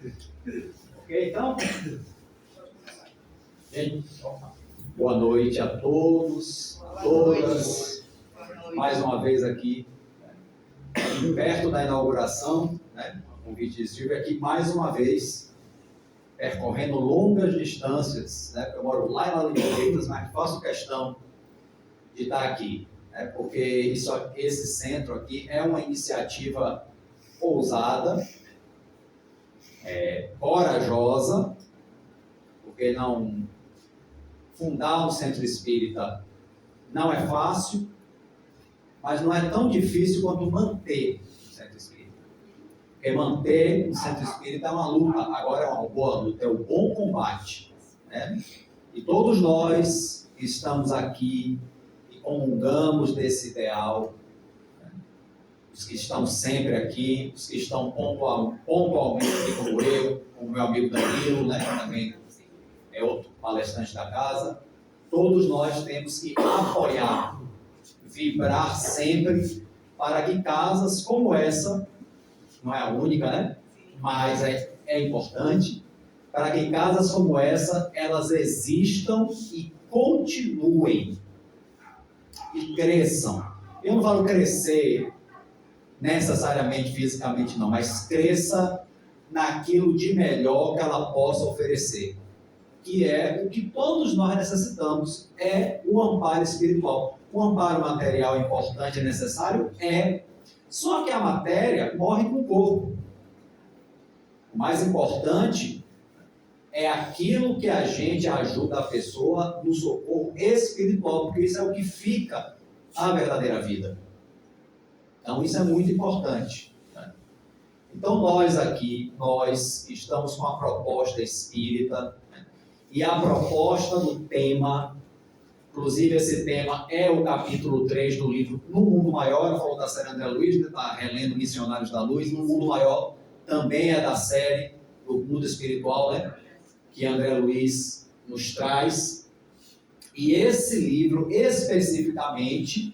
Ok, então? Gente, boa noite a todos, todas. Mais uma vez aqui, perto da inauguração, né? O convite estive aqui mais uma vez, percorrendo longas distâncias, né? Eu moro lá em Laranjeiras, mas faço questão de estar aqui, né? Porque esse centro aqui é uma iniciativa ousada, corajosa, porque não fundar um centro espírita não é fácil, mas não é tão difícil quanto manter um centro espírita. Porque manter um centro espírita é uma luta, agora é uma boa luta, é um bom combate, né? E todos nós que estamos aqui e comungamos desse ideal, né? Os que estão sempre aqui, os que estão pontualmente aqui como eu, como meu amigo Danilo, né? Também é outro palestrante da casa, todos nós temos que apoiar, vibrar sempre para que casas como essa, não é a única, né? Mas é importante, para que casas como essa, elas existam e continuem e cresçam. Eu não falo crescer necessariamente fisicamente não, mas cresça naquilo de melhor que ela possa oferecer, que é o que todos nós necessitamos, é o amparo espiritual. O amparo material é importante, é necessário? É. Só que a matéria morre com o corpo. O mais importante é aquilo que a gente ajuda a pessoa no socorro espiritual, porque isso é o que fica a verdadeira vida. Então isso é muito importante, né? Então nós aqui, nós estamos com a proposta espírita, e a proposta do tema, inclusive esse tema é o capítulo 3 do livro No Mundo Maior, falou da série André Luiz, está relendo Missionários da Luz. No Mundo Maior também é da série do Mundo Espiritual, né? Que André Luiz nos traz. E esse livro, especificamente,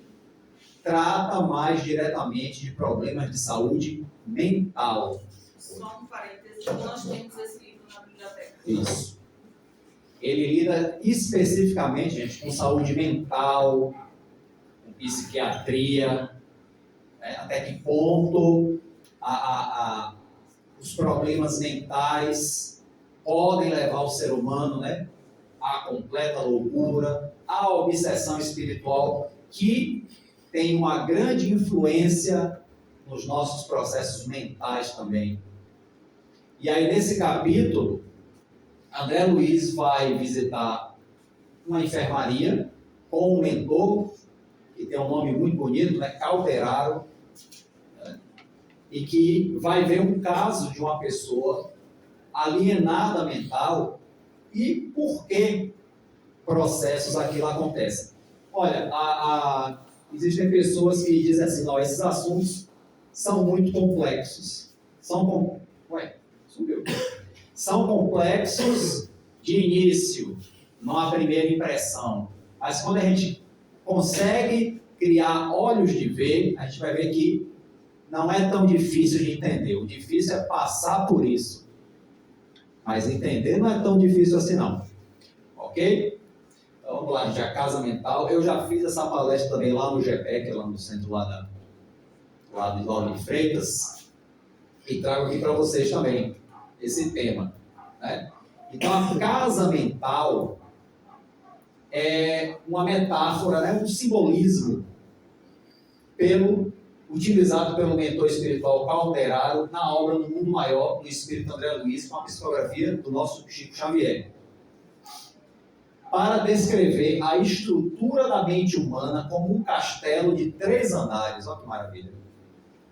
trata mais diretamente de problemas de saúde mental. Só um parênteses, nós temos esse livro na biblioteca. Isso. Ele lida especificamente, gente, com saúde mental, com psiquiatria, né? Até que ponto os problemas mentais podem levar o ser humano, né, à completa loucura, à obsessão espiritual, que tem uma grande influência nos nossos processos mentais também. E aí, nesse capítulo, André Luiz vai visitar uma enfermaria com um mentor, que tem um nome muito bonito, né? Calderaro, né? E que vai ver um caso de uma pessoa alienada mental e por que processos aquilo acontecem. Olha, existem pessoas que dizem assim, não, esses assuntos são muito complexos. São complexos de início, não a primeira impressão. Mas quando a gente consegue criar olhos de ver, a gente vai ver que não é tão difícil de entender. O difícil é passar por isso. Mas entender não é tão difícil assim não. Ok? Então vamos lá, gente, a casa mental. Eu já fiz essa palestra também lá no GPEC, lá no centro lá de Lauro de Freitas. E trago aqui para vocês também esse tema, né? Então a casa mental é uma metáfora, né? Um simbolismo utilizado pelo mentor espiritual Calderaro na obra No Mundo Maior, do Espírito André Luiz, com a psicografia do nosso Chico Xavier, para descrever a estrutura da mente humana como um castelo de 3 andares. Olha que maravilha!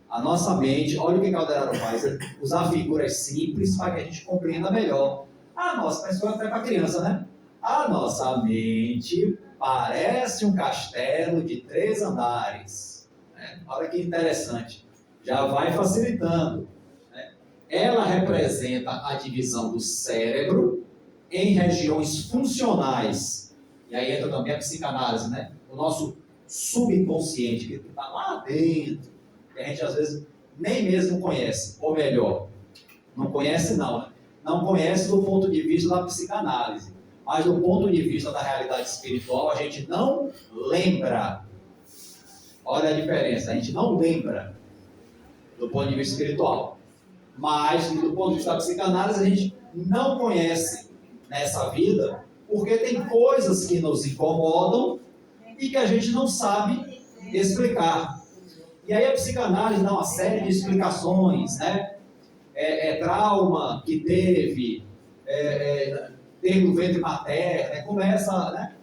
A nossa mente, olha o que Calderaro faz, é usar figuras simples para que a gente compreenda melhor. Mas foi até para criança, né? A nossa mente parece um castelo de 3 andares. Né? Olha que interessante. Já vai facilitando, né? Ela representa a divisão do cérebro em regiões funcionais. E aí entra também a psicanálise, né? O nosso subconsciente, que está lá dentro, que a gente às vezes nem mesmo conhece, ou melhor, Não conhece não, né? Não conhece do ponto de vista da psicanálise, mas do ponto de vista da realidade espiritual, a gente não lembra. Olha a diferença, a gente não lembra do ponto de vista espiritual, mas do ponto de vista da psicanálise, a gente não conhece nessa vida, porque tem coisas que nos incomodam e que a gente não sabe explicar. E aí a psicanálise dá uma série de explicações, né? Trauma que teve, ter no ventre materno, começa, né?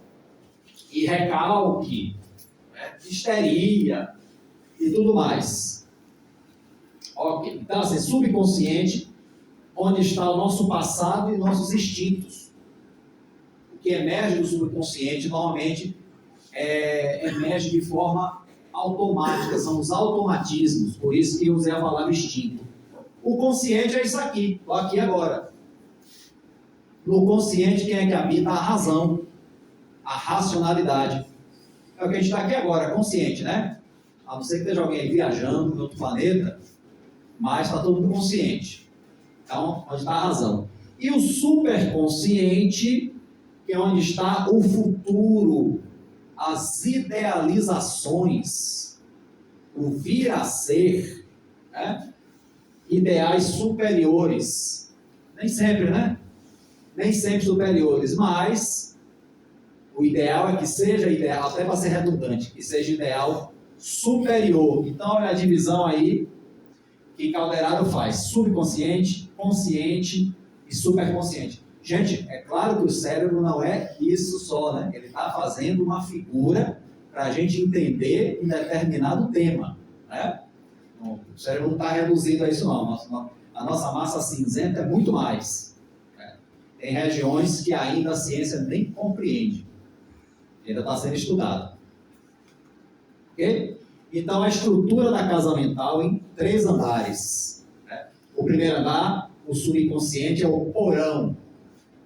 E recalque, né? Histeria e tudo mais. Ok, então assim, subconsciente, onde está o nosso passado e nossos instintos. O que emerge do subconsciente, normalmente, emerge de forma automática, são os automatismos, por isso que eu usei a palavra instinto. O consciente é isso aqui, estou aqui agora. No consciente, quem é que habita? A razão, a racionalidade. É o que a gente está aqui agora, consciente, né? A não ser que esteja alguém viajando em outro planeta, mas está todo mundo consciente. Então, onde está a razão. E o superconsciente, que é onde está o futuro, as idealizações, o vir a ser, né? Ideais superiores. Nem sempre, né? Nem sempre superiores, mas o ideal é que seja ideal, até para ser redundante, que seja ideal superior. Então, olha a divisão aí que Calderaro faz: subconsciente, consciente e superconsciente. Gente, é claro que o cérebro não é isso só, né? Ele está fazendo uma figura para a gente entender um determinado tema, né? O cérebro não está reduzido a isso, não. A nossa massa cinzenta é muito mais. Né? Tem regiões que ainda a ciência nem compreende. Ainda está sendo estudado. Ok? Então, a estrutura da casa mental em 3 andares. Né? O primeiro andar, o subconsciente, é o porão.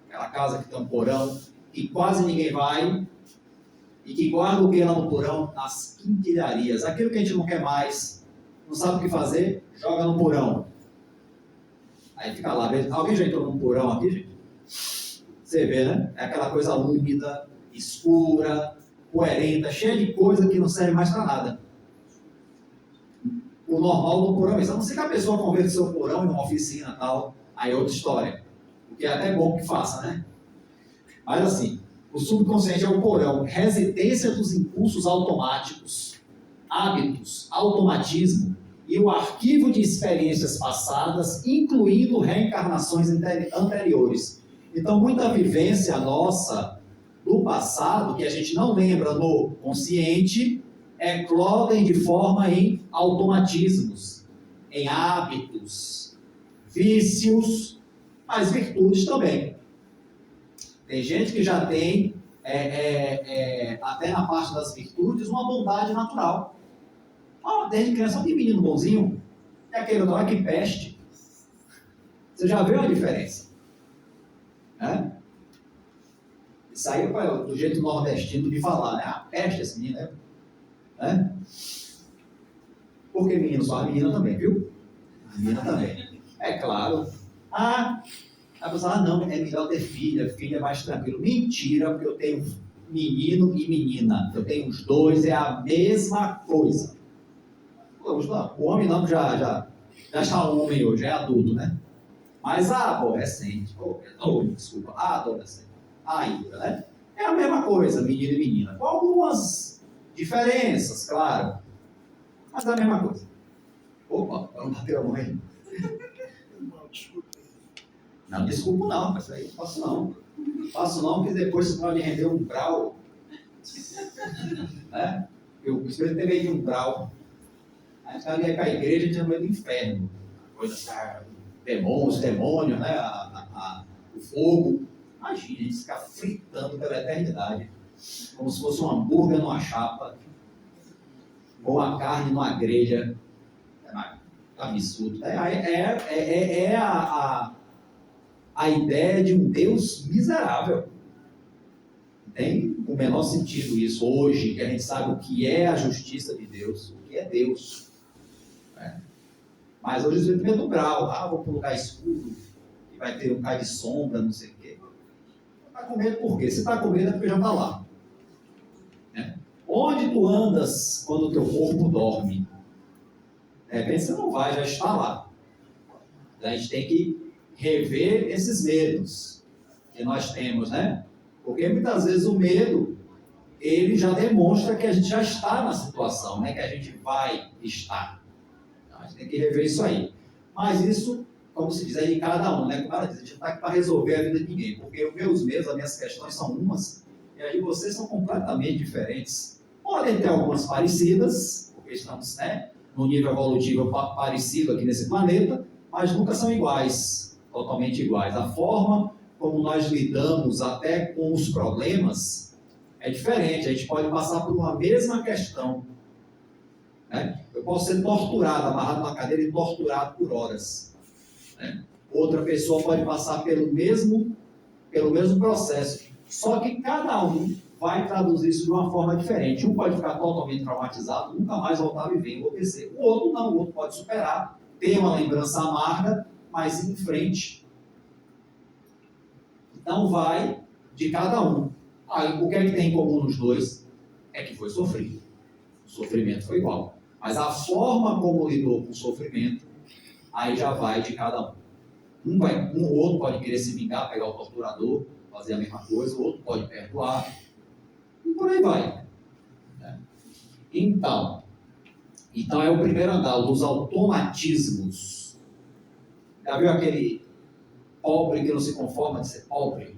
Aquela casa que tem um porão, que quase ninguém vai, e que guarda o que lá no porão? As quinquilharias. Aquilo que a gente não quer mais, não sabe o que fazer, joga no porão. Aí fica lá. Alguém já entrou num porão aqui, gente? Você vê, né? É aquela coisa úmida, escura, poerenta, cheia de coisa que não serve mais para nada. O normal do porão é isso. A não ser que a pessoa converta o seu porão em uma oficina e tal, aí é outra história. O que é até bom que faça, né? Mas assim, o subconsciente é o porão, residência dos impulsos automáticos, hábitos, automatismo e o arquivo de experiências passadas, incluindo reencarnações anteriores. Então, muita vivência nossa do passado, que a gente não lembra no consciente, eclodem de forma em automatismos, em hábitos, vícios, mas virtudes também. Tem gente que já tem, até na parte das virtudes, uma bondade natural. Desde criança, tem menino bonzinho, e aquele outro lá que peste. Você já viu a diferença? Isso aí é do jeito nordestino de falar, né? Peste esse menino, né? Por que menino só? A menina também, viu? A menina também. É claro. A pessoa, não, é melhor ter filha é mais tranquilo. Mentira, porque eu tenho menino e menina. Eu tenho os dois, é a mesma coisa. O homem não, já está homem hoje, é adulto, né? Mas a adolescente, desculpa, a adolescente, ainda, né? É a mesma coisa, menino e menina. Com algumas diferenças, claro. Mas é a mesma coisa. Opa, eu não bateu a mão aí. Não, desculpa não, mas aí não faço não. Faço não, porque depois você pode render um brau. Né? Eu espero ter meio de um brau. Aí você vai para a igreja e tinha meio do inferno. Coisa assim, demônios, né? O fogo. Imagina, a gente ficar fritando pela eternidade. Como se fosse um hambúrguer numa chapa. Ou a carne numa grelha. Absurdo. A ideia de um Deus miserável. Tem o menor sentido isso hoje, que a gente sabe o que é a justiça de Deus, o que é Deus. Mas hoje você tem medo grau. Vou para um lugar escuro, e vai ter um raio de sombra, não sei o quê. Está com medo por quê? Se está com medo é porque já está lá. Né? Onde tu andas quando o teu corpo dorme? De repente você não vai, já está lá. A gente tem que rever esses medos que nós temos, né? Porque muitas vezes o medo, ele já demonstra que a gente já está na situação, né? Que a gente vai estar. Então, a gente tem que rever isso aí. Mas isso, como se diz, é de cada um, né? Como ela diz, a gente não está aqui para resolver a vida de ninguém, porque os meus medos, as minhas questões são umas, e as de vocês são completamente diferentes. Podem ter algumas parecidas, porque estamos, né, no nível evolutivo parecido aqui nesse planeta, mas nunca são iguais, totalmente iguais. A forma como nós lidamos até com os problemas é diferente. A gente pode passar por uma mesma questão, né? Eu posso ser torturado, amarrado na cadeira e torturado por horas, né? Outra pessoa pode passar pelo mesmo processo, só que cada um vai traduzir isso de uma forma diferente. Um pode ficar totalmente traumatizado, nunca mais voltar a viver, enlouquecer. O outro não, o outro pode superar, ter uma lembrança amarga, mas ir em frente. Então vai de cada um. Aí, o que é que tem em comum nos dois? É que foi sofrido. O sofrimento foi igual. Mas a forma como lidou com o sofrimento, aí já vai de cada um. Um ou outro pode querer se vingar, pegar o torturador, fazer a mesma coisa, o outro pode perdoar. E por aí vai. Então é o primeiro andar dos automatismos. Já viu aquele pobre que não se conforma de ser pobre?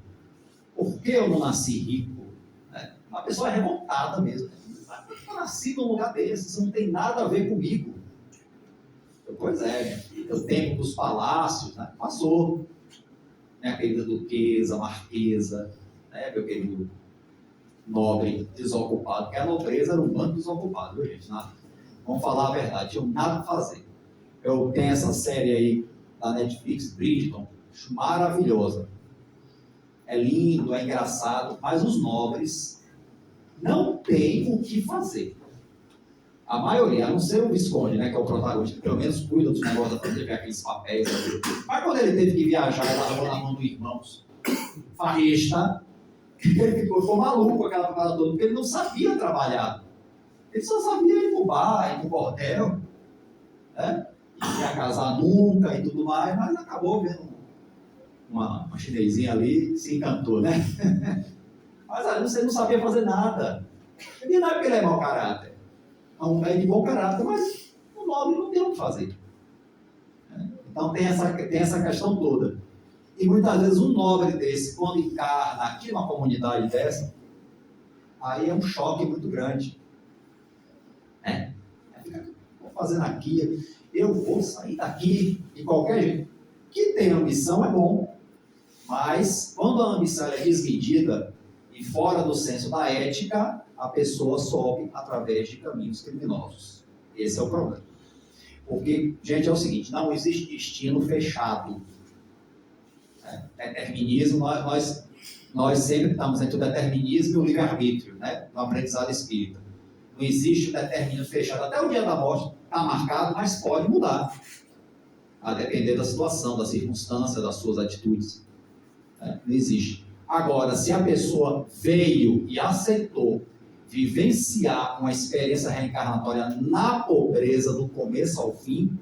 Por que eu não nasci rico? Uma pessoa é revoltada mesmo. Eu nasci num lugar desse, isso não tem nada a ver comigo. Pois é, o tempo dos palácios, né? Passou. Minha querida duquesa, marquesa, né? Meu querido nobre desocupado, porque a nobreza era um bando desocupado, viu, gente? Nada. Vamos falar a verdade, tinham nada para fazer. Eu tenho essa série aí da Netflix, Bridgerton, maravilhosa. É lindo, é engraçado, mas os nobres não têm o que fazer. A maioria, a não ser o Visconde, né, que é o protagonista, que pelo menos cuida dos negócios da família, vê aqueles papéis. Mas quando ele teve que viajar, ele largou na mão do irmãos, farrista, ele ficou maluco com aquela parada toda, porque ele não sabia trabalhar. Ele só sabia ir pro bar, ir pro bordel, né? Não ia casar nunca e tudo mais, mas acabou vendo uma chinesinha ali, se encantou, né? Mas ali você não sabia fazer nada. E não é porque ele é mau caráter. É de bom caráter, mas o nobre não tem o que fazer. Então tem essa questão toda. E muitas vezes um nobre desse, quando encarna aqui numa comunidade dessa, aí é um choque muito grande. Vou fazendo aqui, eu vou sair daqui de qualquer jeito. Que tem ambição é bom, mas quando a ambição é desmedida e fora do senso da ética, a pessoa sobe através de caminhos criminosos. Esse é o problema. Porque, gente, é o seguinte, não existe destino fechado. Determinismo, nós sempre estamos entre o determinismo e o livre-arbítrio, né? No aprendizado espírita. Não existe determinismo fechado. Até o dia da morte está marcado, mas pode mudar. A depender da situação, da circunstância, das suas atitudes. Não existe. Agora, se a pessoa veio e aceitou vivenciar uma experiência reencarnatória na pobreza, do começo ao fim,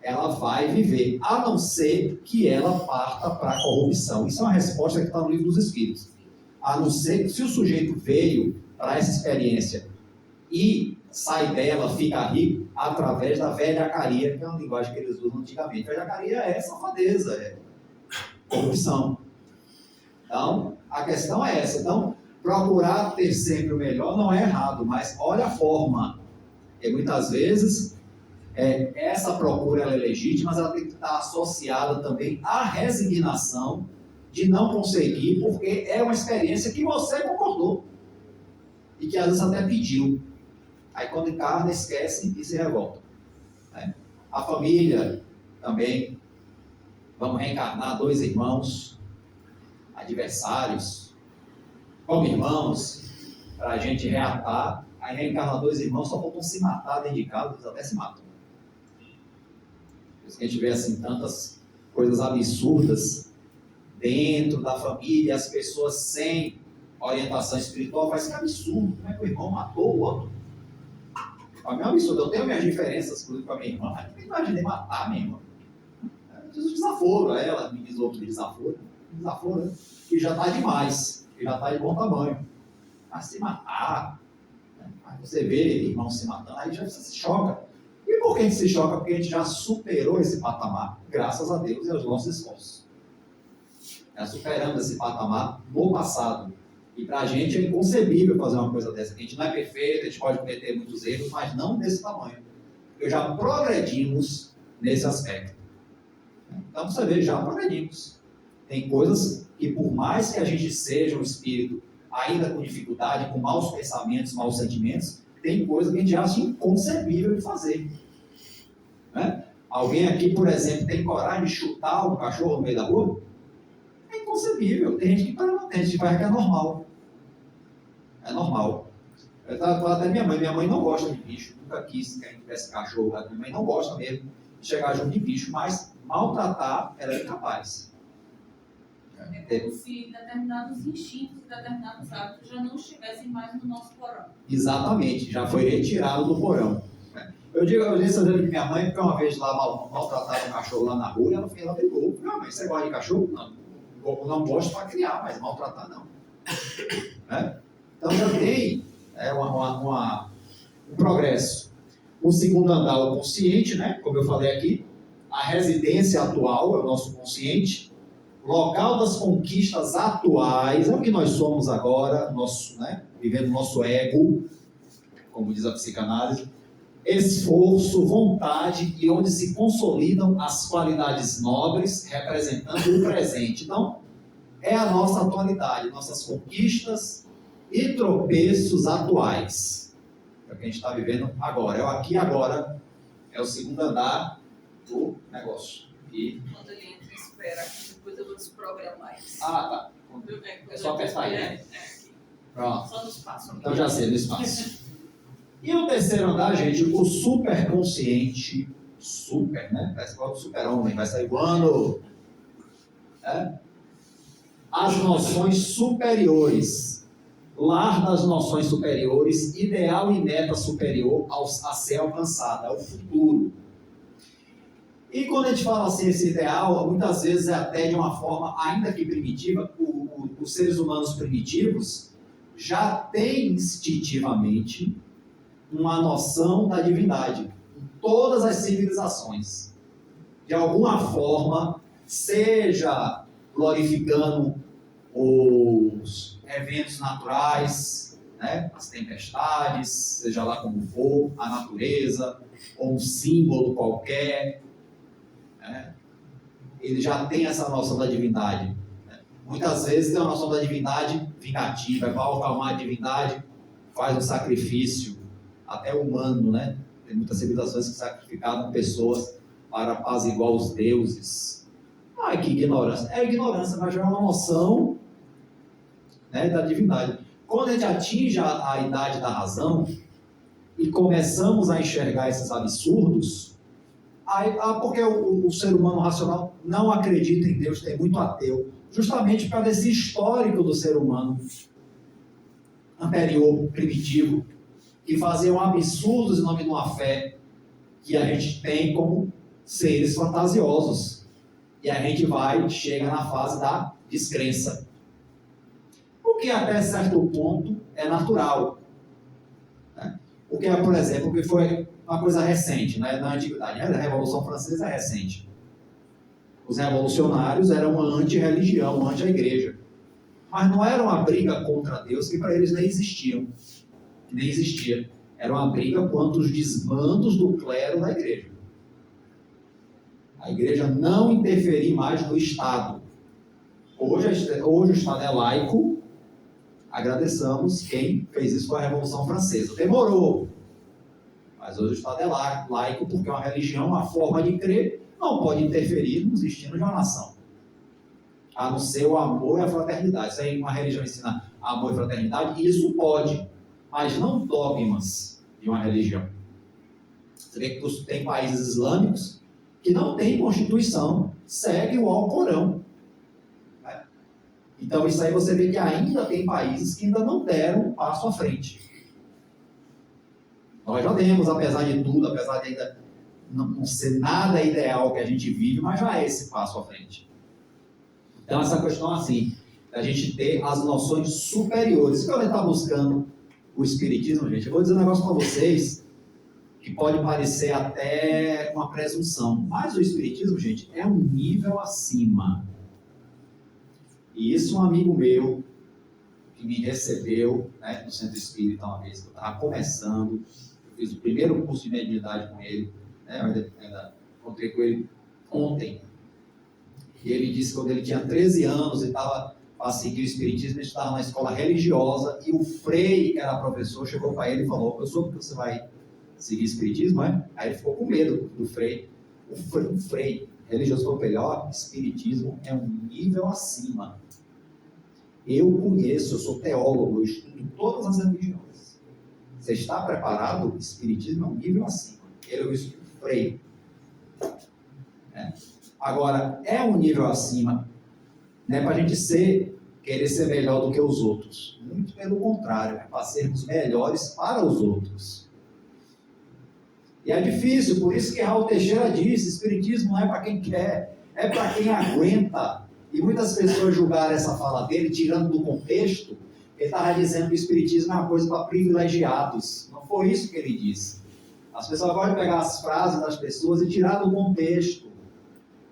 ela vai viver, a não ser que ela parta para a corrupção. Isso é uma resposta que está no livro dos Espíritos. A não ser que, se o sujeito veio para essa experiência e sai dela, fica rico, através da velhacaria, que é uma linguagem que eles usam antigamente. Velhacaria é safadeza, é corrupção. Então, a questão é essa. Então, procurar ter sempre o melhor não é errado, mas olha a forma. E muitas vezes, essa procura ela é legítima, mas ela tem que estar associada também à resignação de não conseguir, porque é uma experiência que você concordou. E que às vezes até pediu. Aí quando encarna, esquece e se revolta. A família também. Vamos reencarnar 2 irmãos, adversários, como irmãos, para a gente reatar. Aí reencarna 2 irmãos, só faltam se matar dentro de casa, eles até se matam. Por isso que a gente vê assim, tantas coisas absurdas dentro da família, as pessoas sem orientação espiritual, faz que absurdo, como é que o irmão matou o outro? Para mim é um absurdo, eu tenho minhas diferenças com a minha irmã, mas não imaginei matar a minha irmã. Diz o desaforo, ela me diz outro desaforo, né? Que já está demais, que já está de bom tamanho. Mas se matar, né? Aí você vê irmão se matando, aí já se choca. E por que a gente se choca? Porque a gente já superou esse patamar, graças a Deus e aos nossos esforços. Já superamos esse patamar no passado. E para a gente é inconcebível fazer uma coisa dessa. A gente não é perfeito, a gente pode cometer muitos erros, mas não desse tamanho. Porque já progredimos nesse aspecto. Então você vê, já progredimos. Tem coisas que por mais que a gente seja um espírito ainda com dificuldade, com maus pensamentos, maus sentimentos, tem coisas que a gente acha inconcebível de fazer. Né? Alguém aqui, por exemplo, tem coragem de chutar um cachorro no meio da rua? É inconcebível. Tem gente que não tem, a gente vai que é normal. É normal. Eu estava falando até minha mãe não gosta de bicho, nunca quis que a gente tivesse cachorro, minha mãe não gosta mesmo de chegar junto de bicho, mas maltratar ela é incapaz. É como se determinados instintos e determinados hábitos já não estivessem mais no nosso porão. Exatamente, já foi retirado do porão. Eu disse essa vez para minha mãe, porque uma vez lá maltrataram um cachorro lá na rua, e ela brigou. Não, mas você gosta de cachorro? Não gosto para criar, mas maltratar não. Né? Então já tem um progresso. O segundo andar, o consciente, né? Como eu falei aqui, a residência atual é o nosso consciente, local das conquistas atuais, é o que nós somos agora, vivendo nosso ego, como diz a psicanálise, esforço, vontade e onde se consolidam as qualidades nobres, representando o presente. Então, é a nossa atualidade, nossas conquistas e tropeços atuais. É o que a gente está vivendo agora. É o aqui e agora. É o segundo andar do negócio. E... Quando ele entra em espera, depois eu vou desprogramar isso. Ah, tá. É só apertar aí, né? Pronto. Só no espaço. Então já sei, no espaço. E o terceiro andar, gente, o superconsciente. Super, né? Parece igual o super-homem, vai sair voando. As noções superiores. Lar das noções superiores, ideal e meta superior a ser alcançada, é o futuro. E quando a gente fala assim, esse ideal, muitas vezes é até de uma forma, ainda que primitiva, os seres humanos primitivos já têm instintivamente uma noção da divindade em todas as civilizações. De alguma forma, seja glorificando os eventos naturais, né? As tempestades, seja lá como for, a natureza, ou um símbolo qualquer, né? Ele já tem essa noção da divindade. Né? Muitas vezes tem uma noção da divindade vingativa, vai acalmar a divindade, faz um sacrifício, até humano, né? Tem muitas civilizações que sacrificavam pessoas para apaziguar os deuses. Ai, que ignorância. É ignorância, mas já é uma noção, né, da divindade. Quando a gente atinge a idade da razão e começamos a enxergar esses absurdos, porque o ser humano racional não acredita em Deus, tem muito ateu, justamente por causa desse histórico do ser humano anterior, primitivo, que faziam absurdos em nome de uma fé que a gente tem como seres fantasiosos. E a gente chega na fase da descrença. O que até certo ponto é natural. Né? O que é, por exemplo, que foi uma coisa recente, né? Na Antiguidade. A Revolução Francesa é recente. Os revolucionários eram anti-religião, anti-igreja. Mas não era uma briga contra Deus, que para eles nem existia. Era uma briga contra os desmandos do clero da igreja. A igreja não interferir mais no Estado. Hoje o Estado é laico. Agradeçamos quem fez isso com a Revolução Francesa. Demorou. Mas hoje o Estado é laico porque é uma religião, uma forma de crer, não pode interferir nos destinos de uma nação. A não ser o amor e a fraternidade. Se aí uma religião ensina amor e fraternidade, isso pode. Mas não dogmas de uma religião. Você vê que tem países islâmicos que não tem Constituição, segue o Alcorão. Né? Então, isso aí você vê que ainda tem países que ainda não deram um passo à frente. Nós já demos, apesar de tudo, apesar de ainda não ser nada ideal que a gente vive, mas já é esse passo à frente. Então, essa questão assim, a gente ter as noções superiores. Quando a gente está buscando o Espiritismo, gente, eu vou dizer um negócio para vocês que pode parecer até uma presunção, mas o Espiritismo, gente, é um nível acima. E isso um amigo meu, que me recebeu, né, no Centro Espírita uma vez, que eu estava começando, eu fiz o primeiro curso de mediunidade com ele, né, eu ainda encontrei com ele ontem, e ele disse que quando ele tinha 13 anos e estava a seguir o Espiritismo, ele estava na escola religiosa, e o Frei, que era professor, chegou para ele e falou: eu soube que você vai seguir Espiritismo, é? Aí ele ficou com medo do Frei. O Frei religioso falou para ele: ó, Espiritismo é um nível acima. Eu conheço, eu sou teólogo, eu estudo todas as religiões. Você está preparado? O Espiritismo é um nível acima. Ele é o Frei. Agora, é um nível acima, não é para a gente querer ser melhor do que os outros. Muito pelo contrário, é para sermos melhores para os outros. E é difícil, por isso que Raul Teixeira disse: Espiritismo não é para quem quer, é para quem aguenta. E muitas pessoas julgaram essa fala dele, tirando do contexto, ele estava dizendo que o Espiritismo é uma coisa para privilegiados. Não foi isso que ele disse. As pessoas gostam de pegar as frases das pessoas e tirar do contexto.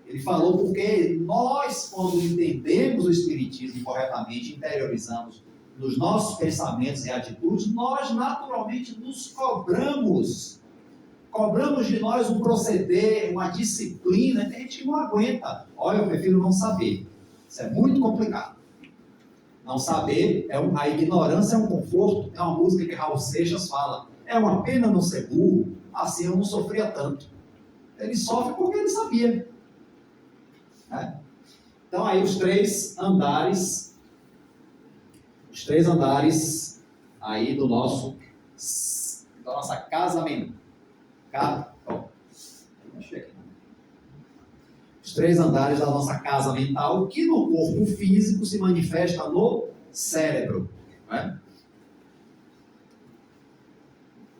Ele falou porque nós, quando entendemos o Espiritismo corretamente, interiorizamos nos nossos pensamentos e atitudes, nós naturalmente nos cobramos. Cobramos de nós um proceder, uma disciplina. Tem gente que não aguenta. Olha, eu prefiro não saber. Isso é muito complicado. Não saber, a ignorância é um conforto. É uma música que Raul Seixas fala: é uma pena não ser burro, assim eu não sofria tanto. Ele sofre porque ele sabia. Então aí os três andares aí da nossa casamento. Os três andares da nossa casa mental, que no corpo físico se manifesta no cérebro. Né?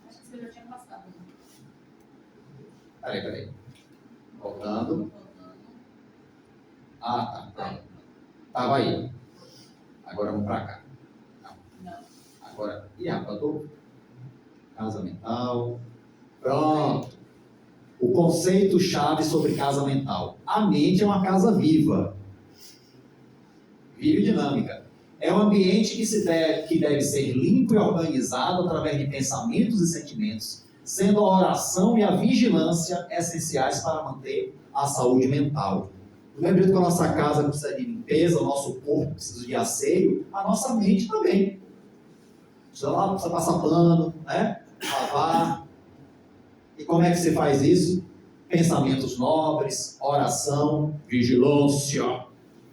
Acho que você já tinha passado. Peraí. Voltando. Ah, tá. Estava aí. Agora vamos para cá. Não. Agora. Casa mental. Pronto. O conceito-chave sobre casa mental. A mente é uma casa viva. Viva e dinâmica. É um ambiente que deve ser limpo e organizado através de pensamentos e sentimentos, sendo a oração e a vigilância essenciais para manter a saúde mental. Do mesmo jeito que a nossa casa precisa de limpeza, o nosso corpo precisa de asseio, a nossa mente também. Precisa passar pano, né? Lavar. E como é que você faz isso? Pensamentos nobres, oração, vigilância.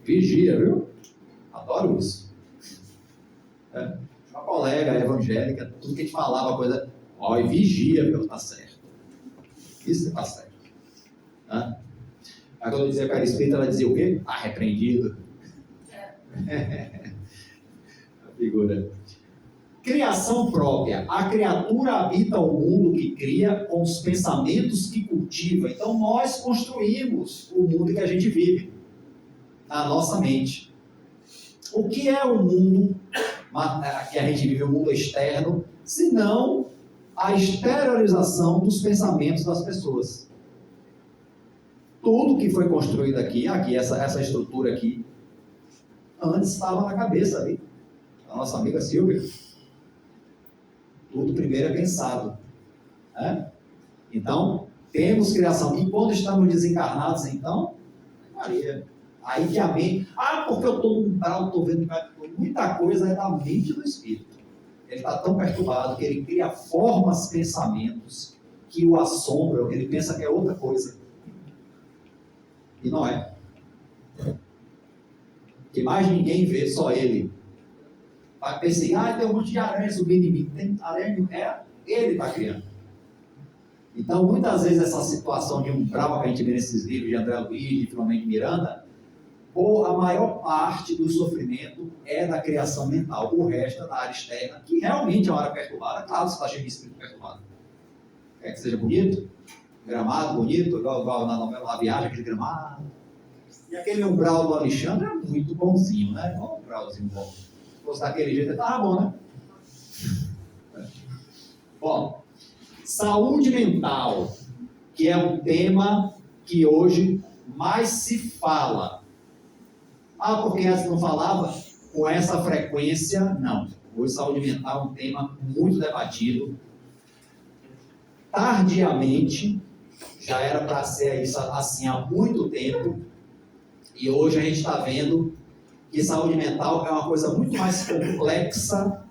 Vigia, viu? Adoro isso. Uma colega evangélica, tudo que a gente falava, coisa... e vigia, viu? Tá certo. Isso tá certo. Aí quando eu dizia que era espírita, ela dizia o quê? Repreendido. A figura. Criação própria. A criatura habita o mundo que cria com os pensamentos que cultiva. Então nós construímos o mundo que a gente vive. Na nossa mente. O que é o mundo que a gente vive, o mundo externo, senão a exteriorização dos pensamentos das pessoas? Tudo que foi construído aqui essa estrutura aqui, antes estava na cabeça ali, da nossa amiga Silvia. Tudo primeiro é pensado. Então, temos criação. E quando estamos desencarnados, então, Maria, aí que a mente... porque eu estou num grau, estou vendo muita coisa é da mente do espírito. Ele está tão perturbado que ele cria formas, pensamentos que o assombram, ele pensa que é outra coisa. E não é. Que mais ninguém vê, só ele. Vai pensar, tem um monte de aranha subindo em mim. Tem aranha, ele está criando. Então, muitas vezes, essa situação de umbral que a gente vê nesses livros de André Luiz, de Filomeno de Miranda, a maior parte do sofrimento é da criação mental. O resto é da área externa, que realmente é uma área perturbada. Claro, você está cheio de espírito perturbado. Quer que seja bonito, gramado bonito, igual na novela A Viagem, aquele gramado. E aquele umbral do Alexandre é muito bonzinho, né? Olha o umbralzinho bom. Se fosse daquele jeito, estava bom, né? Bom, saúde mental, que é um tema que hoje mais se fala. Porque antes não falava com essa frequência? Não. Hoje saúde mental é um tema muito debatido. Tardiamente, já era para ser isso assim há muito tempo, e hoje a gente está vendo que saúde mental é uma coisa muito mais complexa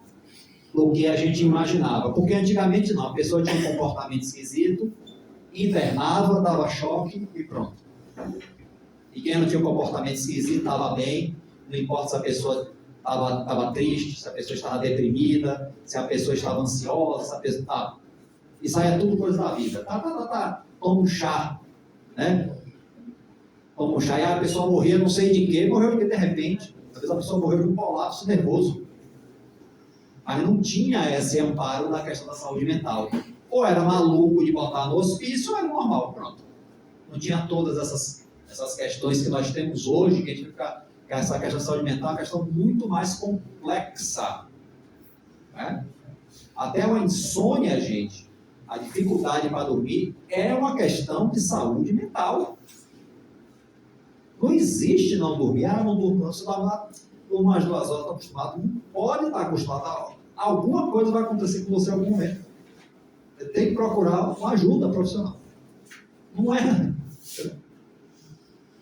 do que a gente imaginava. Porque antigamente não, a pessoa tinha um comportamento esquisito, internava, dava choque e pronto. E quem não tinha um comportamento esquisito estava bem, não importa se a pessoa estava triste, se a pessoa estava deprimida, se a pessoa estava ansiosa, se a pessoa estava... Isso aí é tudo coisa da vida. Toma um chá, né? Toma um chá e a pessoa morreu, não sei de quê, morreu porque de repente, às vezes a pessoa morreu de um colapso nervoso. Mas não tinha esse amparo da questão da saúde mental. Ou era maluco de botar no hospício, ou era normal, pronto. Não tinha todas essas questões que nós temos hoje, que a gente fica... Essa questão da saúde mental é uma questão muito mais complexa. Né? Até uma insônia, gente, a dificuldade para dormir é uma questão de saúde mental. Não existe não dormir. Não durmo, você está lá, por umas 2 horas, está acostumado. Não pode estar acostumado. Alguma coisa vai acontecer com você em algum momento. Você tem que procurar uma ajuda profissional. Não é.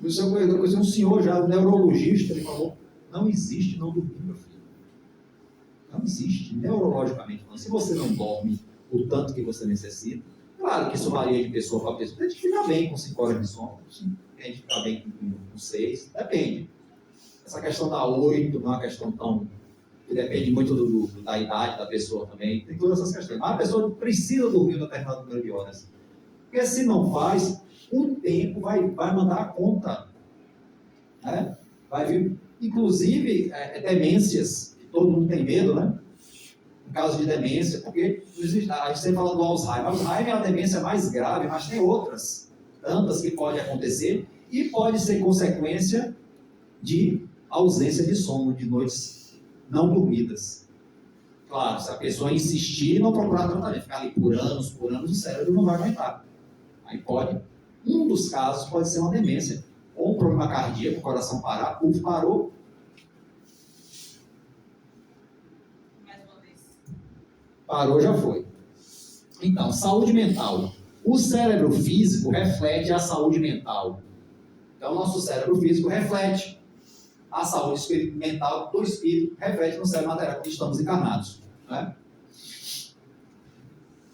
Isso eu conheci um senhor já, um neurologista, ele falou, não existe não dormir, meu filho. Não existe, neurologicamente. Se você não dorme o tanto que você necessita, claro que isso varia de pessoa para pessoa. Tem gente que fica bem com 5 horas de sono, tem gente que fica bem com 6, depende. Essa questão da 8 não é uma questão tão... que depende muito da idade da pessoa também, tem todas essas questões. Mas a pessoa precisa dormir um determinado número de horas. Porque se não faz, o tempo vai mandar a conta. Né? Vai vir, inclusive, demências, que todo mundo tem medo, né? No caso de demência, porque a gente sempre fala do Alzheimer. Alzheimer é a demência mais grave, mas tem outras, tantas que podem acontecer, e pode ser consequência de ausência de sono, de noites não dormidas. Claro, se a pessoa insistir e não procurar tratamento, ficar ali por anos, o cérebro não vai aguentar. Aí pode, um dos casos pode ser uma demência, ou um problema cardíaco, o coração parar, parou. Mais uma vez. Parou, já foi. Então, saúde mental. O cérebro físico reflete a saúde mental. Então, o nosso cérebro físico reflete a saúde mental do espírito, reflete no cérebro material que estamos encarnados. Né?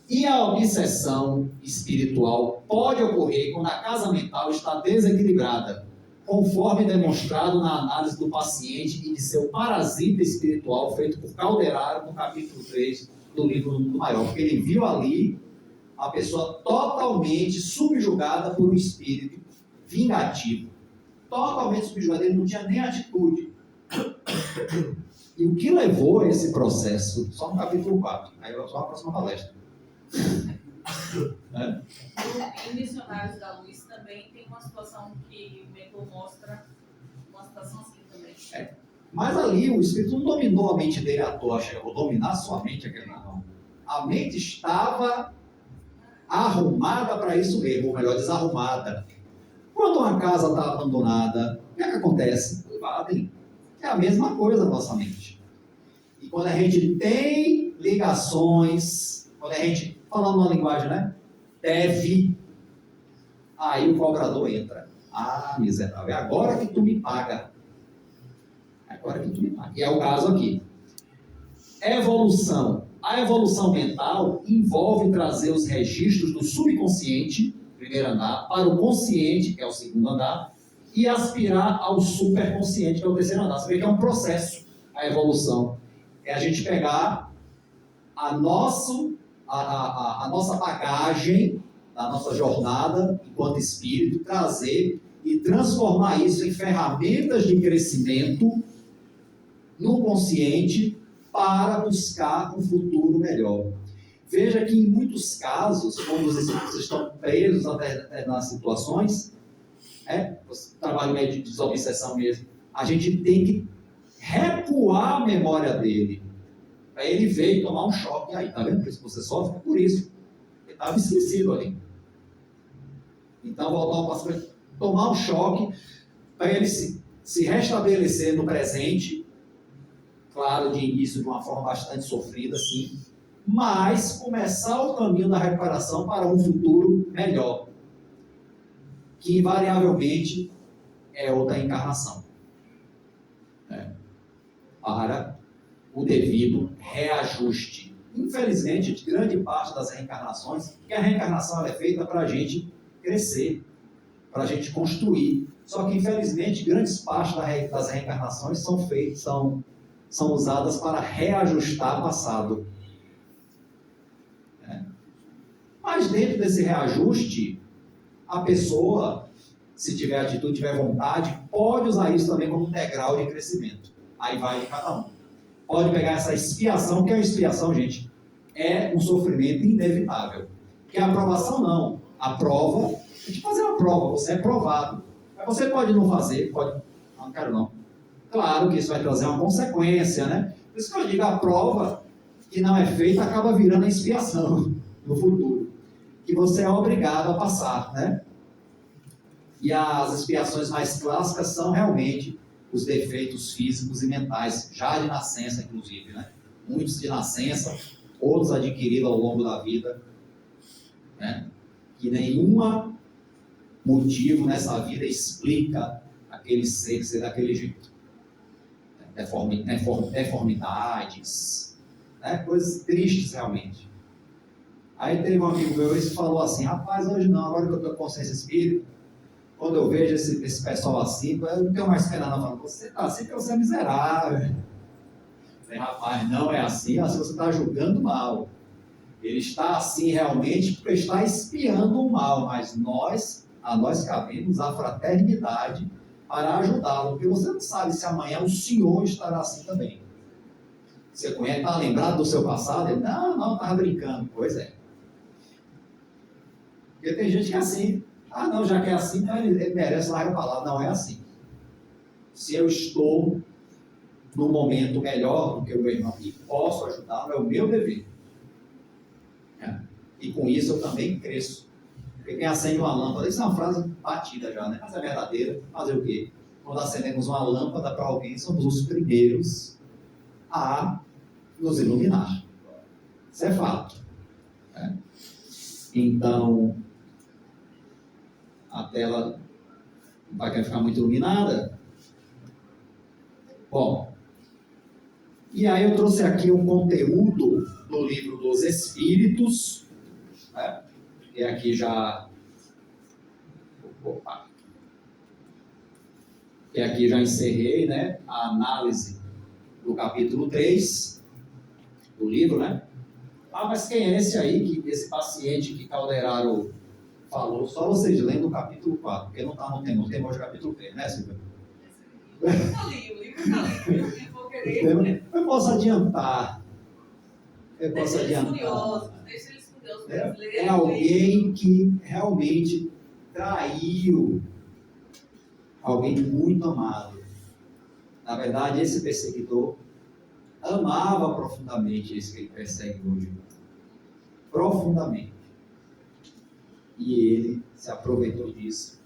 E a obsessão espiritual pode ocorrer quando a casa mental está desequilibrada, conforme demonstrado na análise do paciente e de seu parasita espiritual, feito por Calderaro no capítulo 3 do livro do Mundo Maior, porque ele viu ali a pessoa totalmente subjugada por um espírito vingativo. Totalmente subjugado, ele não tinha nem atitude. E o que levou a esse processo, só no capítulo 4, aí eu só a próxima palestra. Em Missionários da Luz também tem uma situação que o mentor mostra, uma situação assim também. Mas ali o espírito não dominou a mente dele à toa, vou dominar a sua mente, aquele não. A mente estava arrumada para isso mesmo, ou melhor, desarrumada. Quando uma casa está abandonada, o que é que acontece? Invadem. É a mesma coisa a nossa mente. E quando a gente tem ligações, quando a gente, falando uma linguagem, né? Deve, aí o cobrador entra. Ah, miserável, é agora que tu me paga. Agora que tu me paga. E é o caso aqui. Evolução. A evolução mental envolve trazer os registros do subconsciente, primeiro andar, para o consciente, que é o segundo andar, e aspirar ao superconsciente, que é o terceiro andar. Você vê que é um processo, a evolução. É a gente pegar a nossa bagagem da nossa jornada enquanto espírito, trazer e transformar isso em ferramentas de crescimento no consciente para buscar um futuro melhor. Veja que em muitos casos, quando os espíritos estão presos a determinadas situações, trabalho meio de desobsessão mesmo, a gente tem que recuar a memória dele. Para ele ver e tomar um choque. Aí, tá vendo por isso que você sofre? É por isso. Ele estava esquecido ali. Então, voltar ao passado, tomar um choque para ele se restabelecer no presente. Claro, de início de uma forma bastante sofrida, sim, mas começar o caminho da recuperação para um futuro melhor, que invariavelmente é outra encarnação, para o devido reajuste. Infelizmente, grande parte das reencarnações, porque a reencarnação ela é feita para a gente crescer, para a gente construir. Só que, infelizmente, grandes partes das reencarnações são usadas para reajustar o passado. Mas dentro desse reajuste, a pessoa, se tiver atitude, tiver vontade, pode usar isso também como um degrau de crescimento. Aí vai de cada um. Pode pegar essa expiação, que é a expiação, gente, é um sofrimento inevitável. Porque a aprovação não. A prova, a gente fazer uma prova, você é provado. Mas você pode não fazer, pode, não quero não. Claro que isso vai trazer uma consequência, né? Por isso que eu digo, a prova que não é feita acaba virando a expiação no futuro. Que você é obrigado a passar, né? E as expiações mais clássicas são realmente os defeitos físicos e mentais, já de nascença, inclusive, né? Muitos de nascença, outros adquiridos ao longo da vida, né? Que nenhum motivo nessa vida explica aquele ser daquele jeito. Deformidades, né? Coisas tristes realmente. Aí teve um amigo meu que falou assim, rapaz, hoje não, agora que eu estou com consciência espírita, quando eu vejo esse pessoal assim, eu não tenho mais pena não, falando, você está assim porque você é miserável. Falei, rapaz, não é assim você está julgando mal. Ele está assim realmente porque está espiando o mal, mas a nós cabemos a fraternidade para ajudá-lo, porque você não sabe se amanhã o senhor estará assim também. Você conhece, está lembrado do seu passado? Ele, não, estava brincando. Pois é. Porque tem gente que é assim. Não, já que é assim, então ele merece larga a palavra. Não é assim. Se eu estou num momento melhor do que o meu irmão e posso ajudá-lo, é o meu dever. E com isso eu também cresço. Porque quem acende uma lâmpada, isso é uma frase batida já, né? Mas é verdadeira. Fazer o quê? Quando acendemos uma lâmpada para alguém, somos os primeiros a nos iluminar. Isso é fato. Então, a tela não vai querer ficar muito iluminada. Bom, e aí eu trouxe aqui um conteúdo do livro dos Espíritos, né? E aqui já... E aqui já encerrei, né, a análise do capítulo 3 do livro, né? Mas quem é esse aí, esse paciente que Calderaro falou? Só vocês lendo o capítulo 4, porque não está no tema. O tema hoje é o capítulo 3, né, Silvia? O livro está ali, eu vou querer. Eu posso adiantar. Deixa eles curiosos. É alguém que realmente traiu alguém muito amado. Na verdade, esse perseguidor amava profundamente esse que ele persegue hoje. Profundamente. E ele se aproveitou disso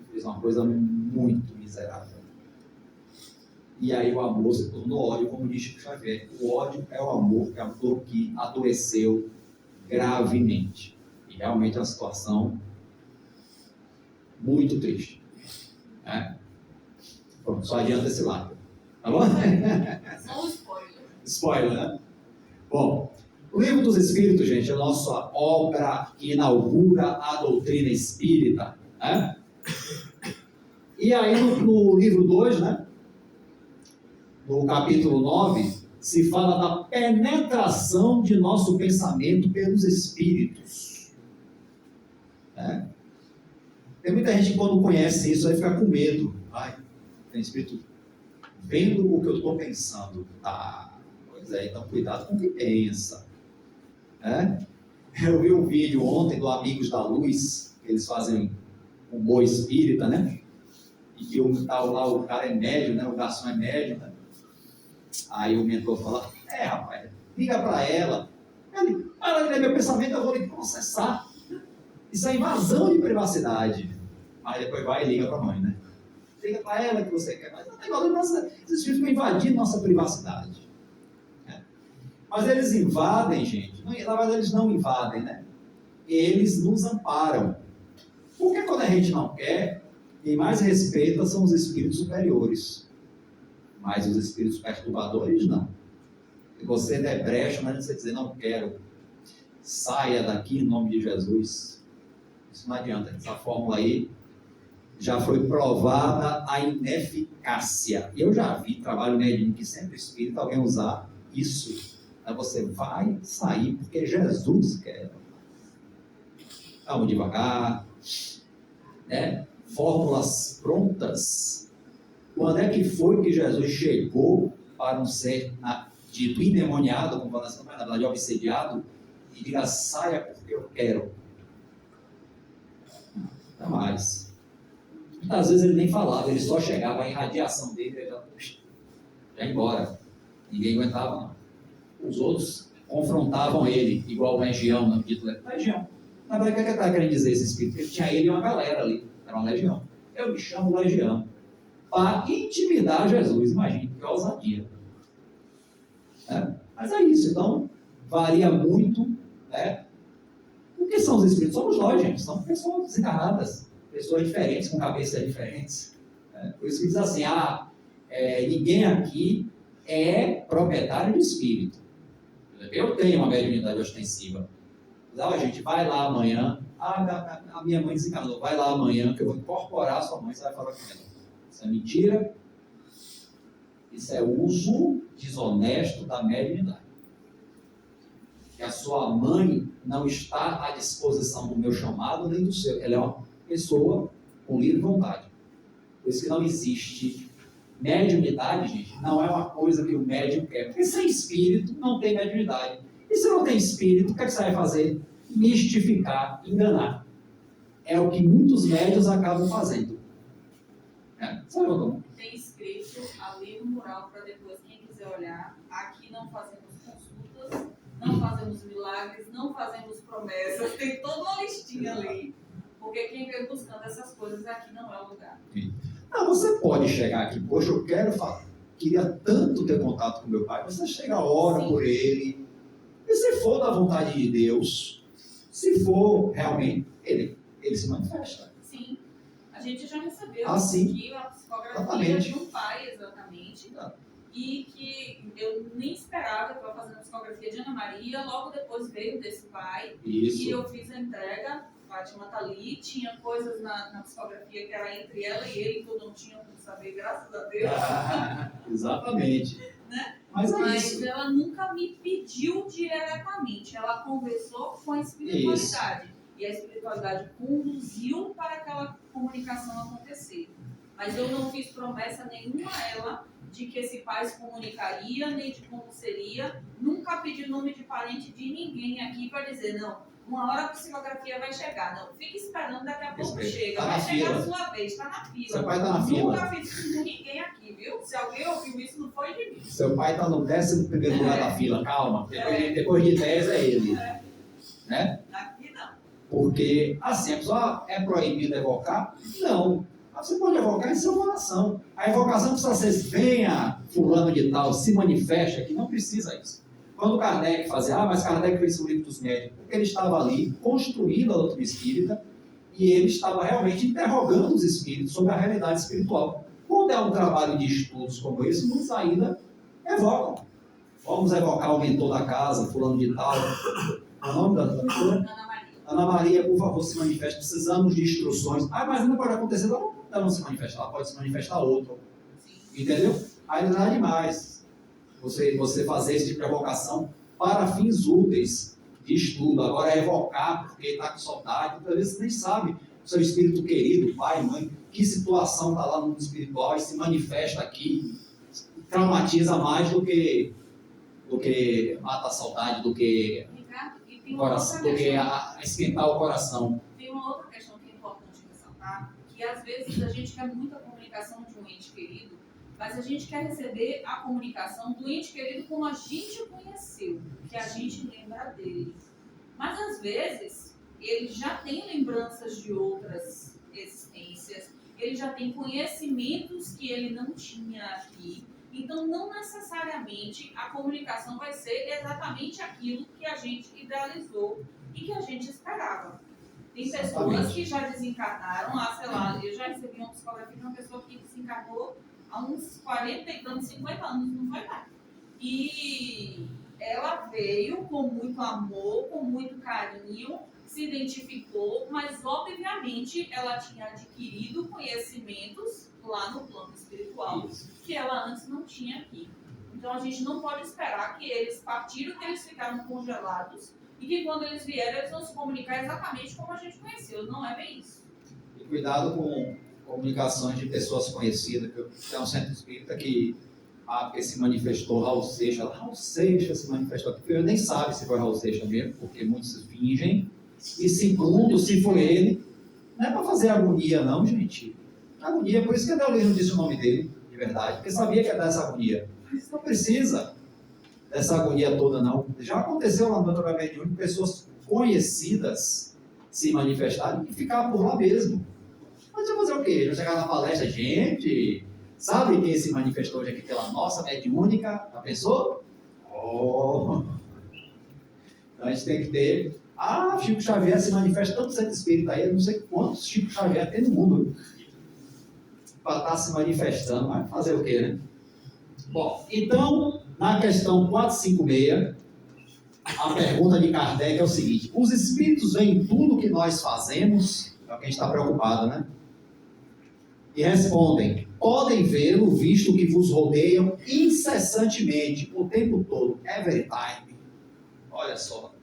e fez uma coisa muito miserável. E aí o amor se tornou ódio, como diz Chico Xavier. O ódio é o amor que adoeceu gravemente. E realmente é uma situação muito triste. Pronto, só adianta esse lado. Tá bom? Só um spoiler. Spoiler, né? Bom, o Livro dos Espíritos, gente, é a nossa obra que inaugura a doutrina espírita. Né? E aí no livro 2, né? No capítulo 9, se fala da penetração de nosso pensamento pelos espíritos. Né? Tem muita gente que quando conhece isso aí fica com medo. Ai, tem espírito vendo o que eu estou pensando. Pois é, então cuidado com o que pensa. Né? Eu vi um vídeo ontem do Amigos da Luz, que eles fazem um humor espírita, né? E que o cara é médio, né? O garçom é médio, né? Aí o mentor fala, rapaz, liga para ela. Ele, para de ler meu pensamento, eu vou lhe processar. Isso é invasão de privacidade. Aí depois vai e liga para a mãe, né? Liga para ela que você quer. Mas não tem valor, esses filhos ficam invadindo nossa privacidade. Né? Mas eles invadem, gente. Na verdade, eles não invadem, né? Eles nos amparam. Porque quando a gente não quer, quem mais respeita são os espíritos superiores. Mas os espíritos perturbadores, não. Se você der brecha, mas você dizer, não quero, saia daqui em nome de Jesus. Isso não adianta. Essa fórmula aí já foi provada a ineficácia. Eu já vi trabalho médico que sempre espírita alguém usar isso. Aí você vai sair porque Jesus quer. Vamos devagar. Né? Fórmulas prontas. Quando é que foi que Jesus chegou para um ser dito endemoniado, como fala assim, mas na verdade obsediado, e diga, saia porque eu quero? Não mais. Muitas vezes ele nem falava, ele só chegava, a irradiação dele já ia embora. Ninguém aguentava, não. Os outros confrontavam ele, igual o Legião, no título. Legião. Na verdade, o que ele estava querendo dizer esse espírito? Ele tinha ele e uma galera ali, era uma legião. Eu me chamo Legião. Para intimidar Jesus, imagine, que ousadia. Mas é isso, então, varia muito. O que são os espíritos? Somos nós, gente, são pessoas desencarnadas, pessoas diferentes, com cabeças diferentes. Por isso que diz assim, ninguém aqui é proprietário de espírito. Eu tenho uma mediunidade ostensiva. A gente vai lá amanhã, a minha mãe desencarnou, vai lá amanhã que eu vou incorporar a sua mãe, você vai falar com ela. Isso é mentira. Isso é uso desonesto da mediunidade. Que a sua mãe não está à disposição do meu chamado nem do seu. Ela é uma pessoa com livre vontade. Por isso que não existe mediunidade, gente. Não é uma coisa que o médium quer. Porque sem espírito não tem mediunidade. E se não tem espírito, o que você vai fazer? Mistificar, enganar. É o que muitos médiuns acabam fazendo. Sabe como? Tem escrito ali no mural para depois, quem quiser olhar. Aqui não fazemos consultas, não fazemos milagres, não fazemos promessas. Tem toda uma listinha ali. Porque quem vem buscando essas coisas aqui não é o lugar. Você pode chegar aqui, poxa, eu queria tanto ter contato com meu pai. Você chega, ora por ele. E se for da vontade de Deus, se for realmente, ele se manifesta. Sim. A gente já recebeu aqui a psicografia de um pai, exatamente. E que eu nem esperava que eu ia fazer a psicografia de Ana Maria. Logo depois veio desse pai. Isso. E eu fiz a entrega. Fátima está ali. Tinha coisas na psicografia que era entre ela e ele que eu não tinha como saber, graças a Deus. Exatamente. Né? Mas ela nunca me pediu diretamente. Ela conversou com a espiritualidade. Isso. E a espiritualidade conduziu para aquela comunicação acontecer. Mas eu não fiz promessa nenhuma a ela de que esse pai se comunicaria, nem de como seria. Nunca pedi nome de parente de ninguém aqui para dizer, não, uma hora a psicografia vai chegar. Não, fica esperando, daqui a pouco chega. Vai chegar a sua vez, está na fila. Seu pai está na fila. Nunca fiz isso com ninguém aqui, viu? Se alguém ouviu isso, não foi de mim. Seu pai está no 11º lugar da fila, calma. Depois de 10 é ele. Né? Aqui não. Porque, assim, a pessoa é proibida evocar? Não. Você pode evocar em sua oração. A evocação precisa ser, venha fulano de tal, se manifesta, que não precisa isso. Quando Kardec fazia, mas Kardec fez o livro dos médicos, porque ele estava ali construindo a doutrina espírita e ele estava realmente interrogando os espíritos sobre a realidade espiritual. Quando é um trabalho de estudos como esse, muitos ainda evocam. Vamos evocar o mentor da casa, fulano de tal. O nome da mentora? Ana Maria, por favor, se manifeste. Precisamos de instruções. Mas ainda pode acontecer, ela não se manifestar, ela pode se manifestar outro. Entendeu? Aí não é demais você fazer esse tipo de provocação para fins úteis. diz tudo. Agora é evocar porque está com saudade. Muitas vezes você nem sabe o seu espírito querido, pai, mãe, que situação está lá no mundo espiritual e se manifesta aqui, traumatiza mais do que mata a saudade, do que, Ricardo, e tem esquentar o coração. Tem uma outra questão que é importante ressaltar, que às vezes a gente quer muita comunicação de um ente querido, mas a gente quer receber a comunicação do ente querido como a gente o conheceu, que a gente lembra dele. Mas às vezes ele já tem lembranças de outras existências, ele já tem conhecimentos que ele não tinha aqui. Então, não necessariamente a comunicação vai ser exatamente aquilo que a gente idealizou e que a gente esperava. Tem pessoas que já desencarnaram, sei lá, eu já recebi uma psicografia de uma pessoa que desencarnou há uns 40 e tantos, 50 anos, não foi nada. E ela veio com muito amor, com muito carinho, se identificou, mas obviamente ela tinha adquirido conhecimentos lá no plano espiritual, que ela antes não tinha aqui. Então a gente não pode esperar que eles partiram, que eles ficaram congelados e que quando eles vierem eles vão se comunicar exatamente como a gente conheceu. Não é bem isso. E cuidado com comunicações de pessoas conhecidas, que tem um centro espírita que se manifestou Raul Seixas se manifestou aqui. Eu nem sabe se foi Raul Seixas mesmo, porque muitos fingem. E segundo, se foi ele, não é para fazer agonia não, gente. Agonia, por isso que a Deolino disse o nome dele, de verdade, porque sabia que ia dar essa agonia. Mas não precisa dessa agonia toda, não. Já aconteceu lá no Doutor Mediúnico, pessoas conhecidas se manifestarem e ficar por lá mesmo. Mas vai fazer o quê? Já chegar na palestra, gente, sabe quem se manifestou hoje aqui pela nossa mediúnica? Já pensou? Oh. Então a gente tem que ter... Chico Xavier se manifesta tanto centro espírita aí, eu não sei quantos Chico Xavier tem no mundo para estar se manifestando, mas fazer o quê, né? Bom, então, na questão 456, a pergunta de Kardec é o seguinte: os espíritos veem tudo que nós fazemos? É o que a gente está preocupado, né? E respondem: podem vê-lo, visto que vos rodeiam incessantemente, o tempo todo, every time. Olha só.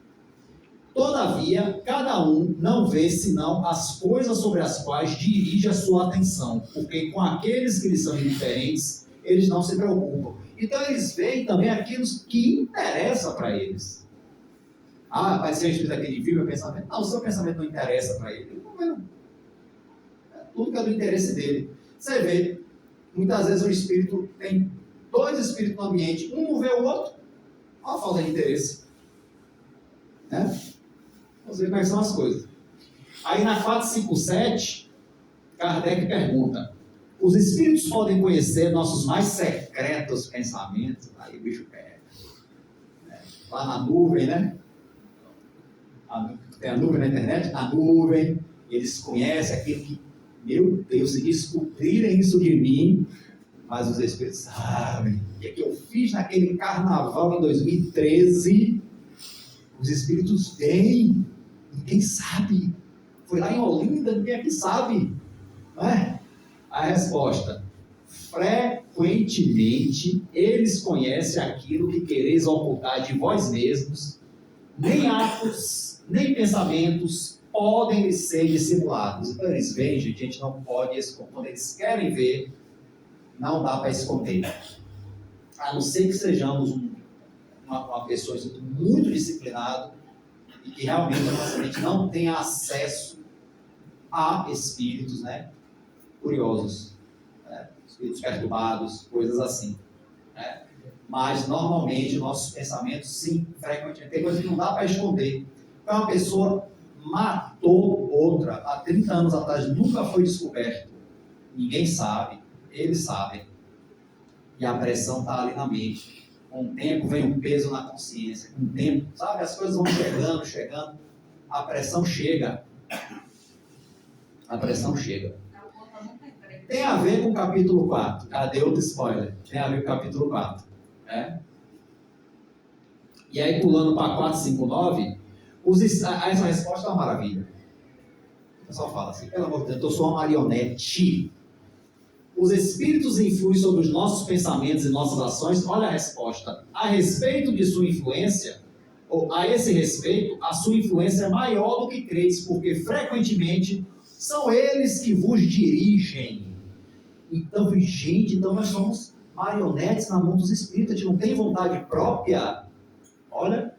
Todavia, cada um não vê senão as coisas sobre as quais dirige a sua atenção, porque com aqueles que lhes são indiferentes, eles não se preocupam. Então, eles veem também aquilo que interessa para eles. Apareceu a gente daquele filme, o pensamento. Não, o seu pensamento não interessa para ele. Não. Tudo que é do interesse dele. Você vê, muitas vezes o espírito tem dois espíritos no ambiente, um não vê o outro, uma falta de interesse. Né? Vamos ver como é que são as coisas. Aí na 457, Kardec pergunta: os espíritos podem conhecer nossos mais secretos pensamentos? Aí o bicho pega. Lá na nuvem, né? Tem a nuvem na internet? Na nuvem, eles conhecem aquilo que, meu Deus, se descobrirem isso de mim, mas os espíritos sabem. O que eu fiz naquele carnaval em 2013, os espíritos têm. Ninguém sabe. Foi lá em Olinda, ninguém aqui sabe. Não é? A resposta: frequentemente eles conhecem aquilo que quereis ocultar de vós mesmos. Nem atos, nem pensamentos podem ser dissimulados. Então eles veem, gente, a gente não pode esconder. Quando eles querem ver, não dá para esconder. A não ser que sejamos uma pessoa muito disciplinada e que realmente a nossa mente não tenha acesso a espíritos, né, curiosos, né, espíritos perturbados, coisas assim. Né? Mas, normalmente, nossos pensamentos, sim, frequentemente, tem coisas que não dá para esconder. Então, uma pessoa matou outra há 30 anos atrás, nunca foi descoberto. Ninguém sabe, eles sabem. E a pressão está ali na mente. Com o tempo vem um peso na consciência. Com o tempo, sabe, as coisas vão chegando. A pressão chega. A pressão chega. Tem a ver com o capítulo 4. Cadê outro spoiler? Tem a ver com o capítulo 4. Né? E aí, pulando para 459, essa resposta é uma maravilha. O pessoal fala assim: pelo amor de Deus, eu sou uma marionete. Os espíritos influem sobre os nossos pensamentos e nossas ações? Olha a resposta. A respeito de sua influência, a esse respeito, a sua influência é maior do que credes, porque frequentemente são eles que vos dirigem. Então, gente, nós somos marionetes na mão dos espíritos, a gente não tem vontade própria. Olha,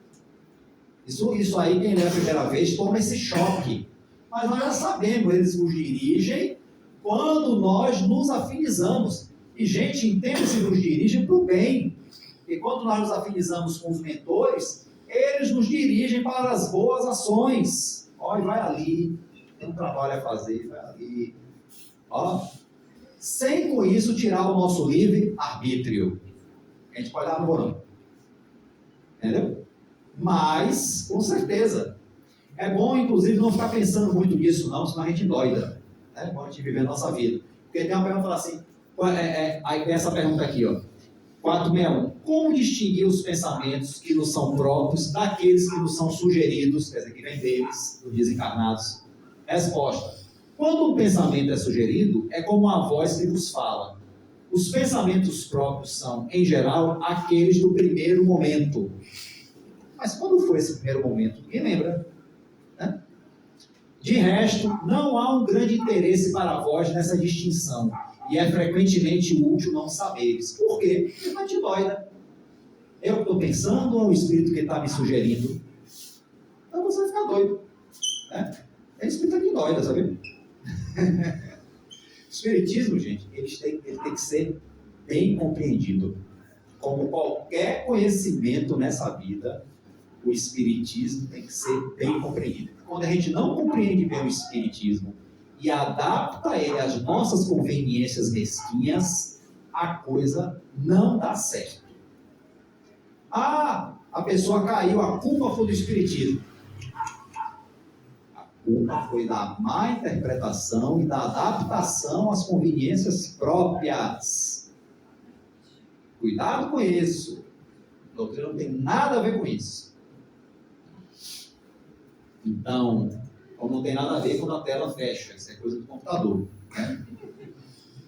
isso aí, quem lê a primeira vez, toma esse choque. Mas nós já sabemos, eles nos dirigem quando nós nos afinizamos. E, gente, entenda-se, nos dirigem para o bem. E quando nós nos afinizamos com os mentores, eles nos dirigem para as boas ações. Olha, vai ali, tem um trabalho a fazer, vai ali. Ó, sem com isso tirar o nosso livre-arbítrio. A gente pode dar no bolão. Entendeu? Mas, com certeza, é bom, inclusive, não ficar pensando muito nisso, não, senão a gente doida. É bom a gente viver a nossa vida. Porque tem uma pergunta assim, aí tem essa pergunta aqui, ó. 461. Como distinguir os pensamentos que nos são próprios daqueles que nos são sugeridos, quer dizer, que vem deles, dos desencarnados? Resposta. Quando um pensamento é sugerido, é como uma voz que vos fala. Os pensamentos próprios são, em geral, aqueles do primeiro momento. Mas quando foi esse primeiro momento? Ninguém lembra. Né? De resto, não há um grande interesse para vós nessa distinção. E é frequentemente útil não saberes. Por quê? Porque não te dói, né? Eu que estou pensando ou o espírito que está me sugerindo? Então você vai ficar doido. Né? É o espírito que dói, sabe? O espiritismo, gente, ele tem que ser bem compreendido. Como qualquer conhecimento nessa vida, o espiritismo tem que ser bem compreendido. Quando a gente não compreende bem o espiritismo e adapta ele às nossas conveniências mesquinhas, a coisa não dá certo. Ah, a pessoa caiu, a culpa foi do espiritismo. A culpa foi da má interpretação e da adaptação às conveniências próprias. Cuidado com isso. A doutrina não tem nada a ver com isso. Então, como não tem nada a ver quando a tela fecha, isso é coisa do computador. Né?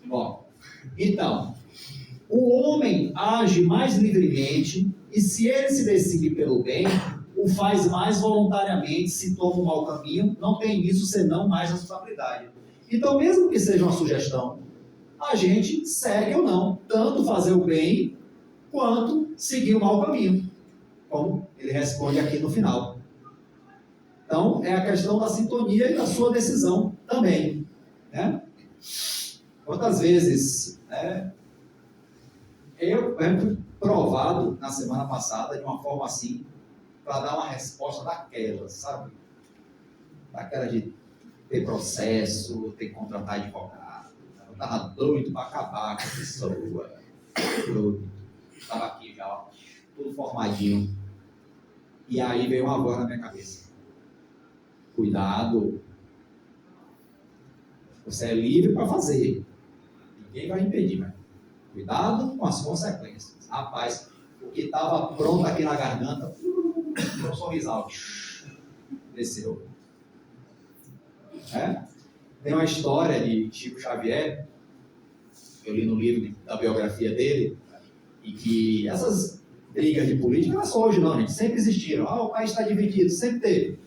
Bom, então, o homem age mais livremente e se ele se decide pelo bem, o faz mais voluntariamente, se toma um mau caminho, não tem nisso senão mais responsabilidade. Então, mesmo que seja uma sugestão, a gente segue ou não, tanto fazer o bem, quanto seguir o mau caminho, como ele responde aqui no final. Então, é a questão da sintonia e da sua decisão também. Né? Quantas vezes eu fui provado na semana passada de uma forma assim, para dar uma resposta daquelas, sabe? Daquela de ter processo, ter que contratar advogado. Eu estava doido para acabar com a pessoa. Doido. Estava aqui já, ó, tudo formadinho. E aí veio uma voz na minha cabeça. Cuidado. Você é livre para fazer. Ninguém vai impedir, mas cuidado com as consequências. Rapaz, o que estava pronto aqui na garganta, um sorrisal. Desceu. Tem uma história de Chico Xavier, eu li no livro da biografia dele, e que essas brigas de política não é só hoje não, gente, sempre existiram. O país está dividido, sempre teve.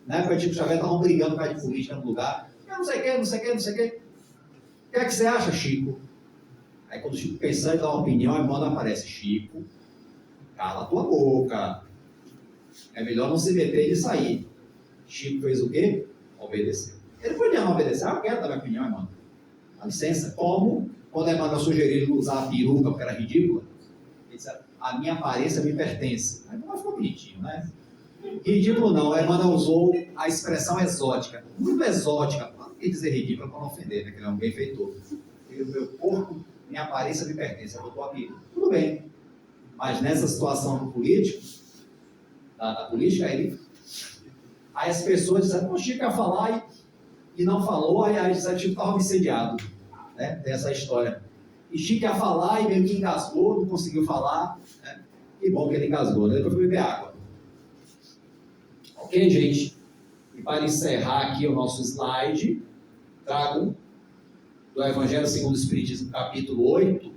Na época de Chico Xavier estavam brigando por causa de política no lugar. Não sei o que. O que é que você acha, Chico? Aí quando o Chico pensa, ele dá uma opinião, e manda aparece: Chico, cala a tua boca. É melhor não se meter e sair. Chico fez o quê? Obedeceu. Ele podia não obedecer. Eu quero dar minha opinião, irmão. Dá licença. Como? Quando a Emmanuel sugeriu usar a peruca porque era ridícula, ele disse: a minha aparência me pertence. Aí não ficou bonitinho, né? Ridículo não. A Emmanuel usou a expressão exótica. Muito exótica. Não quer dizer ridículo para não ofender, né? Que ele é um benfeitor. O meu corpo, minha aparência me pertence. Eu estou aqui. Tudo bem. Mas nessa situação do político, da política, aí as pessoas dizem: o Chico ia falar e não falou, aí Chico estava obsediado. Né? Tem essa história. E Chico ia falar e meio que engasgou, não conseguiu falar. Né? Que bom que ele engasgou, né? Depois foi beber água. Ok, gente? E para encerrar aqui o nosso slide, trago do Evangelho segundo o Espiritismo, capítulo 8,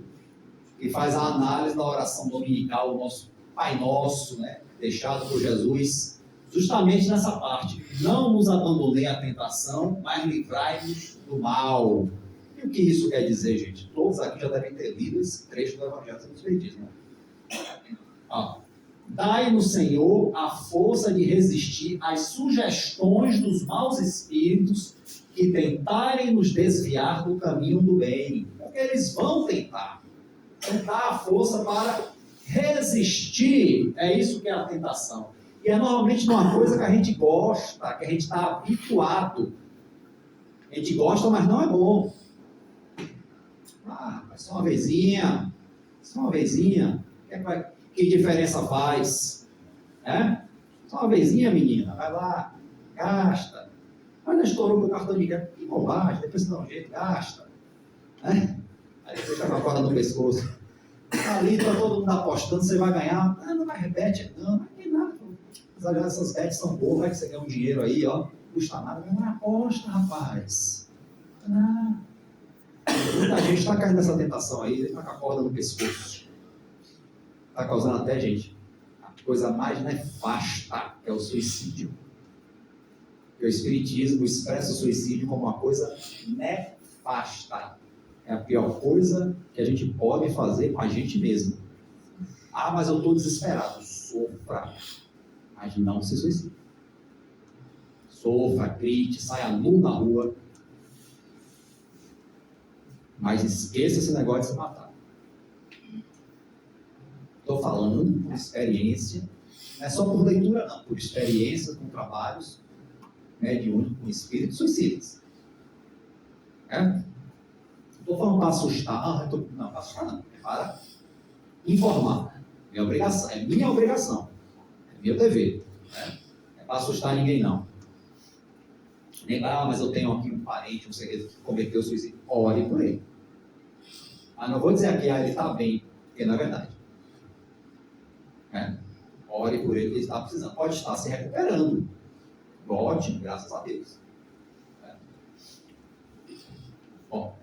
que faz a análise da oração dominical do nosso Pai Nosso, né, deixado por Jesus, justamente nessa parte. Não nos abandonei à tentação, mas livrai-nos do mal. E o que isso quer dizer, gente? Todos aqui já devem ter lido esse trecho do Evangelho do Espiritismo. Dai-nos, Senhor, a força de resistir às sugestões dos maus espíritos que tentarem nos desviar do caminho do bem. Porque eles vão tentar a força para resistir. É isso que é a tentação. E é normalmente uma coisa que a gente gosta, que a gente está habituado. A gente gosta, mas não é bom. Só uma vezinha. Só uma vezinha. Que diferença faz? Só uma vezinha, menina. Vai lá, gasta. Mas não estourou com o cartão de crédito. Que bobagem. Depois você dá um jeito, gasta. Aí depois está com a corda no pescoço. Ali está todo mundo apostando, você vai ganhar. Não vai repete, não tem nada. Mas essas bets são boas, vai que você ganha um dinheiro aí, ó. Não custa nada. Não aposta, rapaz. Muita gente está caindo nessa tentação aí, está com a corda no pescoço. Está causando até, gente, a coisa mais nefasta, que é o suicídio. Porque o Espiritismo expressa o suicídio como uma coisa nefasta. É a pior coisa que a gente pode fazer com a gente mesmo. Mas eu estou desesperado. Sofra. Mas não se suicide. Sofra, grite, saia nu na rua. Mas esqueça esse negócio de se matar. Estou falando por experiência. Não é só por leitura, não. Por experiência com trabalhos mediúnicos com espíritos suicidas. Estou falando para assustar. Não, para assustar não. É para informar. Minha obrigação. É minha obrigação. É meu dever. É para assustar ninguém, não. Nem mas eu tenho aqui um parente, que cometeu suicídio. Ore por ele. Mas não vou dizer aqui, ele está bem, porque não é verdade. Ore por ele, que ele está precisando. Pode estar se recuperando. Ótimo, graças a Deus. Bom,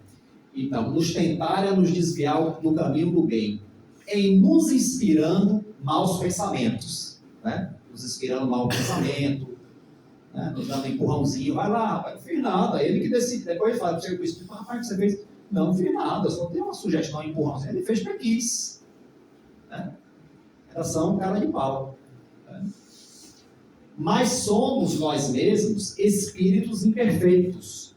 então, nos tentarem a nos desviar do caminho do bem, em nos inspirando maus pensamentos, nos inspirando mau pensamento, nos dando um empurrãozinho, vai lá, rapaz, não fiz nada, ele que decide, depois ele fala, chega para o Espírito, rapaz, o que você fez? Não fiz nada, só dei uma sugestão, um empurrãozinho, ele fez porque quis. Era um cara de pau. Mas somos nós mesmos espíritos imperfeitos,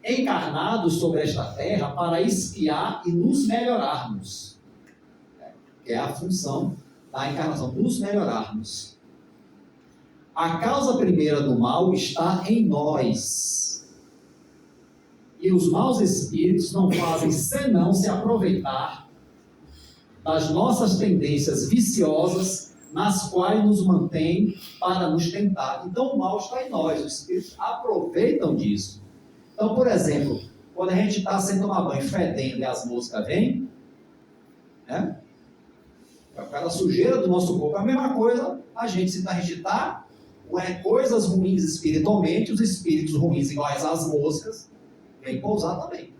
encarnados sobre esta terra para espiar e nos melhorarmos. Que é a função da encarnação, nos melhorarmos. A causa primeira do mal está em nós. E os maus espíritos não fazem senão se aproveitar das nossas tendências viciosas, nas quais nos mantém para nos tentar. Então o mal está em nós, os espíritos aproveitam disso. Então, por exemplo, quando a gente está sem tomar banho, fedendo e as moscas vêm, aquela sujeira do nosso corpo, é a mesma coisa, a gente está coisas ruins espiritualmente, os espíritos ruins iguais às moscas, vêm pousar também.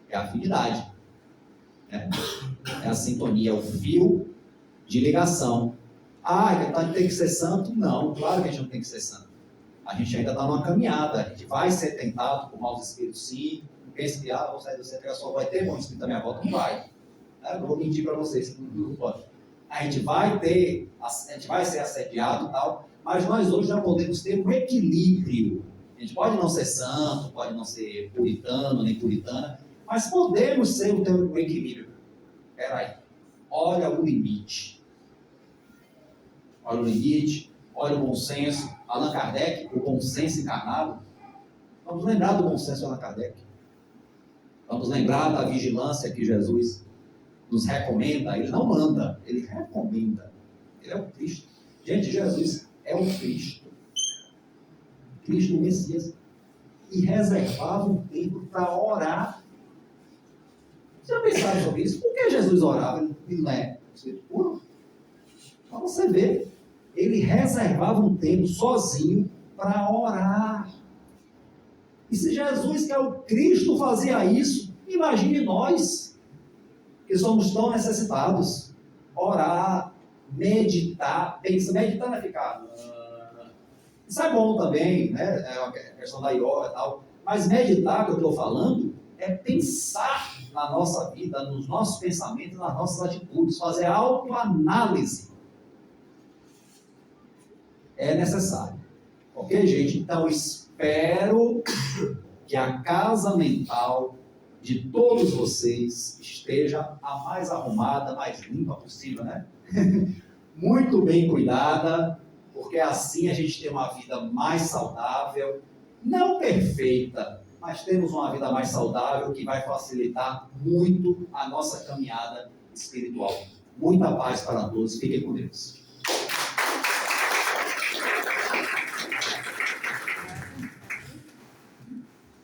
É a afinidade. É a sintonia, é o fio de ligação. Tem que ser santo? Não, claro que a gente não tem que ser santo. A gente ainda está numa caminhada, a gente vai ser tentado por maus espíritos, sim. Não pense que, vou sair do centro, só vai ter bom espírito da minha volta, não vai. Não vou mentir para vocês, não pode. A gente vai ser assediado e tal, mas nós hoje já podemos ter um equilíbrio. A gente pode não ser santo, pode não ser puritano, nem puritana, mas podemos ter um equilíbrio. Espera aí, olha o limite. Olha o limite, olha o bom senso. Allan Kardec, o bom senso encarnado. Vamos lembrar do bom senso de Allan Kardec. Vamos lembrar da vigilância que Jesus nos recomenda. Ele não manda, ele recomenda. Ele é o Cristo. Gente, Jesus é o Cristo. Cristo, o Messias. E reservava um tempo para orar. Vocês já pensaram sobre isso? Por que Jesus orava? Ele não é Espírito puro? Para você ver. Ele reservava um tempo sozinho para orar. E se Jesus, que é o Cristo, fazia isso, imagine nós, que somos tão necessitados. Orar, meditar, meditar não é ficar... Isso é bom também, né? É uma questão da yoga e tal. Mas meditar, que eu estou falando, é pensar na nossa vida, nos nossos pensamentos, nas nossas atitudes, fazer autoanálise. É necessário. Ok, gente? Então, espero que a casa mental de todos vocês esteja a mais arrumada, mais limpa possível, né? Muito bem cuidada, porque assim a gente tem uma vida mais saudável, não perfeita, mas temos uma vida mais saudável que vai facilitar muito a nossa caminhada espiritual. Muita paz para todos, fiquem com Deus.